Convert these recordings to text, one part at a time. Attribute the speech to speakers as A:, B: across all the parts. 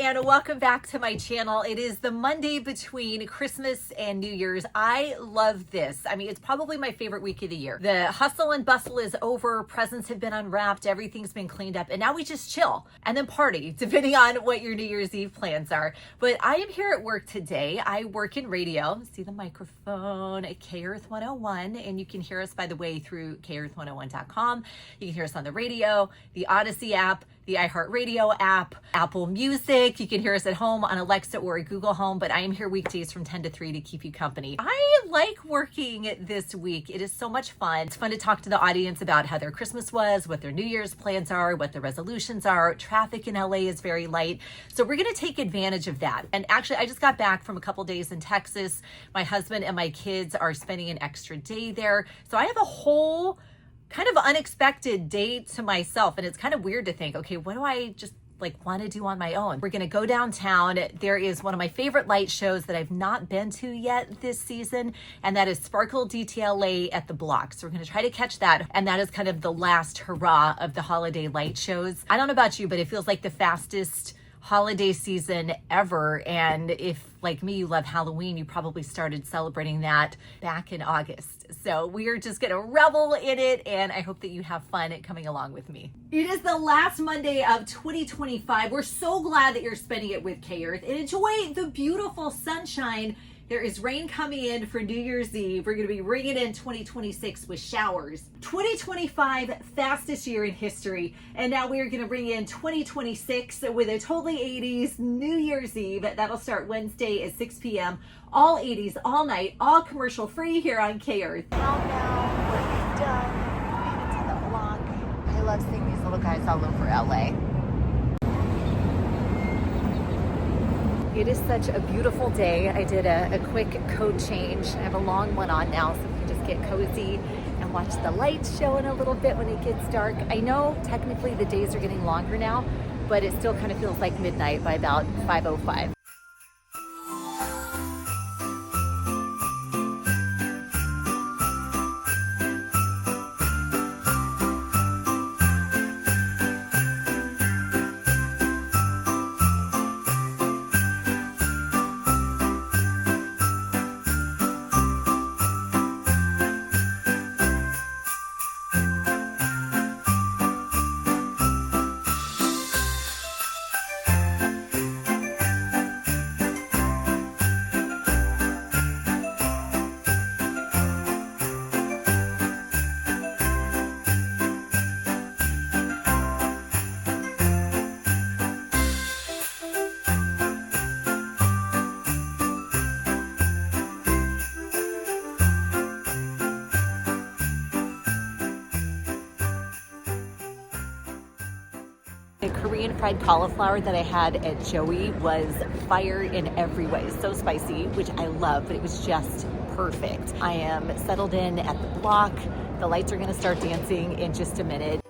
A: and welcome back to my channel. It is the Monday between Christmas and New Year's. I love this. I mean, it's probably my favorite week of the year. The hustle and bustle is over, presents have been unwrapped, everything's been cleaned up, and now we just chill and then party, depending on what your New Year's Eve plans are. But I am here at work today. I work in radio. See the microphone at K-Earth 101, and you can hear us, by the way, through kearth101.com. You can hear us on the radio, the Odyssey app, the iHeartRadio app, Apple Music. You can hear us at home on Alexa or Google Home, but I am here weekdays from 10 to 3 to keep you company. I like working this week. It is so much fun. It's fun to talk to the audience about how their Christmas was, what their New Year's plans are, what their resolutions are. Traffic in LA is very light, so we're gonna take advantage of that. And actually, I just got back from a couple days in Texas. My husband and my kids are spending an extra day there. So I have a whole kind of unexpected day to myself. And it's kind of weird to think, okay, what do I just want to do on my own? We're going to go downtown. There is one of my favorite light shows that I've not been to yet this season, and that is Sparkle DTLA at the BLOC. So we're going to try to catch that. And that is kind of the last hurrah of the holiday light shows. I don't know about you, but it feels like the fastest holiday season ever. And if, like me, you love Halloween, you probably started celebrating that back in August. So we are just gonna revel in it, and I hope that you have fun coming along with me. It is the last Monday of 2025. We're so glad that you're spending it with K-Earth, and enjoy the beautiful sunshine. There is rain coming in for New Year's Eve. We're going to be ringing in 2026 with showers. 2025, fastest year in history. And now we are going to bring in 2026 with a totally 80s New Year's Eve. That'll start Wednesday at 6 p.m. All 80s, all night, all commercial free here on K-Earth.
B: Now we're done. Made it to the BLOC. I love seeing these little guys all over LA.
A: It is such a beautiful day. I did a quick coat change. I have a long one on now, so we can just get cozy and watch the lights show in a little bit when it gets dark. I know technically the days are getting longer now, but it still kind of feels like midnight by about 5:05. The Korean fried cauliflower that I had at Joey was fire in every way. So spicy, which I love, but it was just perfect. I am settled in at the BLOC. The lights are gonna start dancing in just a minute.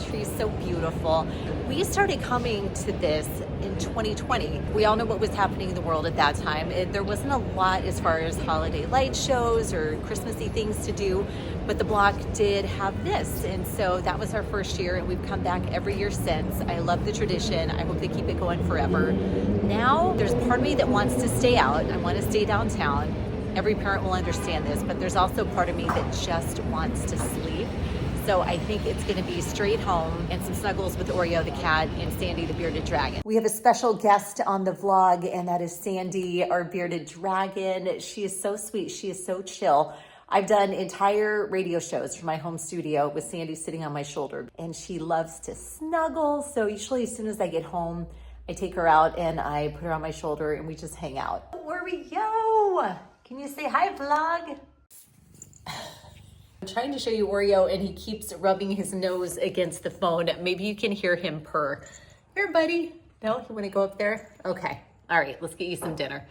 A: Tree's so beautiful. We started coming to this in 2020. We all know what was happening in the world at that time. There wasn't a lot as far as holiday light shows or Christmassy things to do, but the BLOC did have this. And so that was our first year, and we've come back every year since. I love the tradition. I hope they keep it going forever. Now, there's part of me that wants to stay out. I want to stay downtown. Every parent will understand this, but there's also part of me that just wants to sleep. So I think it's gonna be straight home and some snuggles with Oreo the cat and Sandy the bearded dragon. We have a special guest on the vlog, and that is Sandy, our bearded dragon. She is so sweet, she is so chill. I've done entire radio shows from my home studio with Sandy sitting on my shoulder, and she loves to snuggle. So usually as soon as I get home, I take her out and I put her on my shoulder and we just hang out. Where we go? Can you say hi, vlog? I'm trying to show you Oreo, and he keeps rubbing his nose against the phone. Maybe you can hear him purr. Here, buddy. No, you want to go up there? Okay. All right, let's get you some dinner.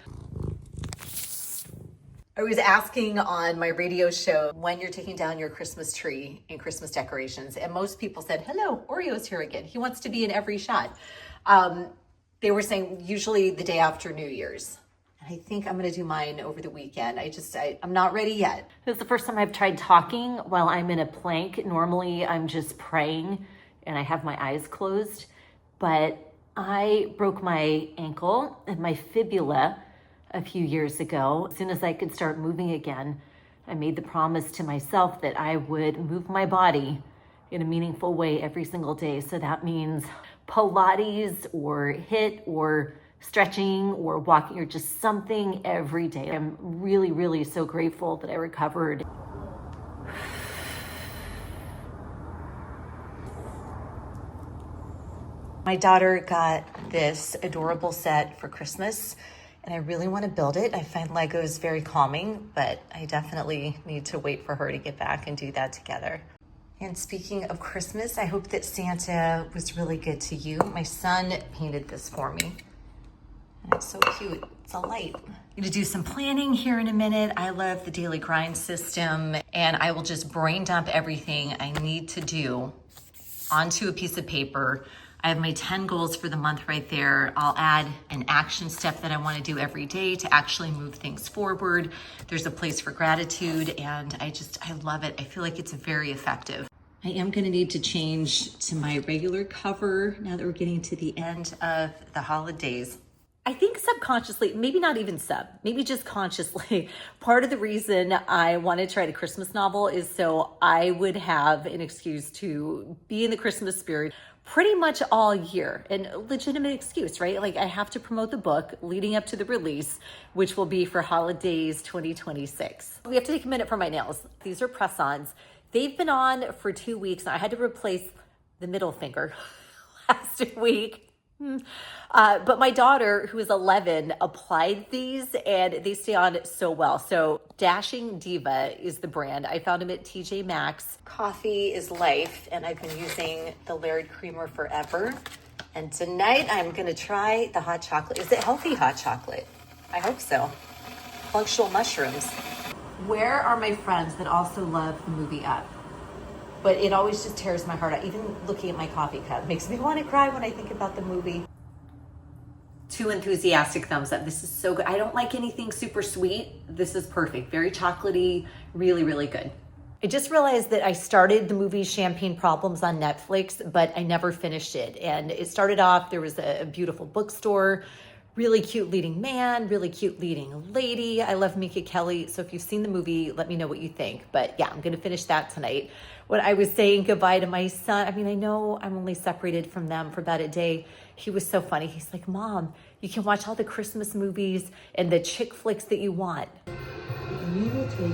A: I was asking on my radio show when you're taking down your Christmas tree and Christmas decorations, and most people said, hello, Oreo's here again. He wants to be in every shot. They were saying usually the day after New Year's. And I think I'm gonna do mine over the weekend. I'm not ready yet. This is the first time I've tried talking while I'm in a plank. Normally I'm just praying and I have my eyes closed, but I broke my ankle and my fibula a few years ago. As soon as I could start moving again, I made the promise to myself that I would move my body in a meaningful way every single day. So that means Pilates or HIIT or stretching or walking or just something every day. I'm really, really so grateful that I recovered. My daughter got this adorable set for Christmas, and I really want to build it. I find Legos very calming, but I definitely need to wait for her to get back and do that together. And speaking of Christmas, I hope that Santa was really good to you. My son painted this for me, and it's so cute. It's a light. I'm gonna do some planning here in a minute. I love the daily grind system, and I will just brain dump everything I need to do onto a piece of paper. I have my 10 goals for the month right there. I'll add an action step that I want to do every day to actually move things forward. There's a place for gratitude, and I love it. I feel like it's very effective. I am going to need to change to my regular cover now that we're getting to the end of the holidays. I think subconsciously, maybe not even maybe just consciously, part of the reason I wanted to write a Christmas novel is so I would have an excuse to be in the Christmas spirit pretty much all year. And a legitimate excuse, right? Like, I have to promote the book leading up to the release, which will be for holidays 2026. We have to take a minute for my nails. These are press-ons. They've been on for 2 weeks. I had to replace the middle finger last week. But my daughter, who is 11, applied these and they stay on so well. So Dashing Diva is the brand. I found them at TJ Maxx. Coffee is life, and I've been using the Laird Creamer forever. And tonight I'm gonna try the hot chocolate. Is it healthy hot chocolate? I hope so. Functional mushrooms. Where are my friends that also love the movie Up? But it always just tears my heart out. Even looking at my coffee cup makes me want to cry when I think about the movie. 2 enthusiastic thumbs up. This is so good. I don't like anything super sweet. This is perfect. Very chocolatey, really, really good. I just realized that I started the movie Champagne Problems on Netflix, but I never finished it. And it started off, there was a beautiful bookstore, really cute leading man, really cute leading lady. I love Minka Kelly. So if you've seen the movie, let me know what you think. But yeah, I'm going to finish that tonight. When I was saying goodbye to my son, I mean, I know I'm only separated from them for about a day. He was so funny. He's like, Mom, you can watch all the Christmas movies and the chick flicks that you want. We will take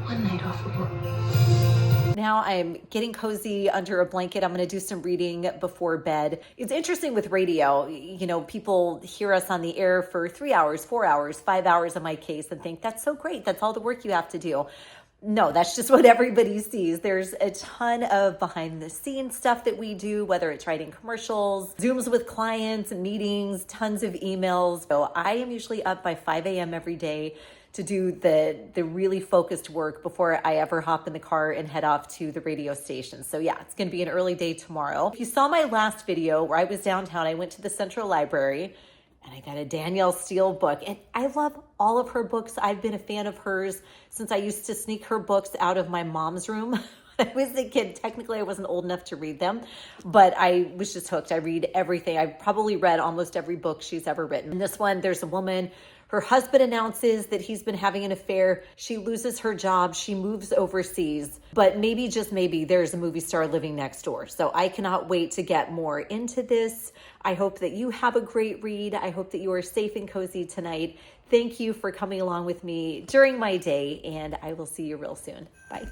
A: one night off of work. Now I'm getting cozy under a blanket. I'm going to do some reading before bed. It's interesting with radio. You know, people hear us on the air for 3 hours, 4 hours, 5 hours in my case, and think that's so great. That's all the work you have to do. No, that's just what everybody sees. There's a ton of behind the scenes stuff that we do, whether it's writing commercials, Zooms with clients, meetings, tons of emails. So I am usually up by 5 a.m. every day to do the really focused work before I ever hop in the car and head off to the radio station. So yeah, it's gonna be an early day tomorrow. If you saw my last video where I was downtown, I went to the Central Library and I got a Danielle Steel book, and I love all of her books. I've been a fan of hers since I used to sneak her books out of my mom's room. I was a kid. Technically, I wasn't old enough to read them, but I was just hooked. I read everything. I've probably read almost every book she's ever written. In this one, there's a woman, her husband announces that he's been having an affair. She loses her job. She moves overseas, but maybe, just maybe, there's a movie star living next door. So I cannot wait to get more into this. I hope that you have a great read. I hope that you are safe and cozy tonight. Thank you for coming along with me during my day, and I will see you real soon. Bye.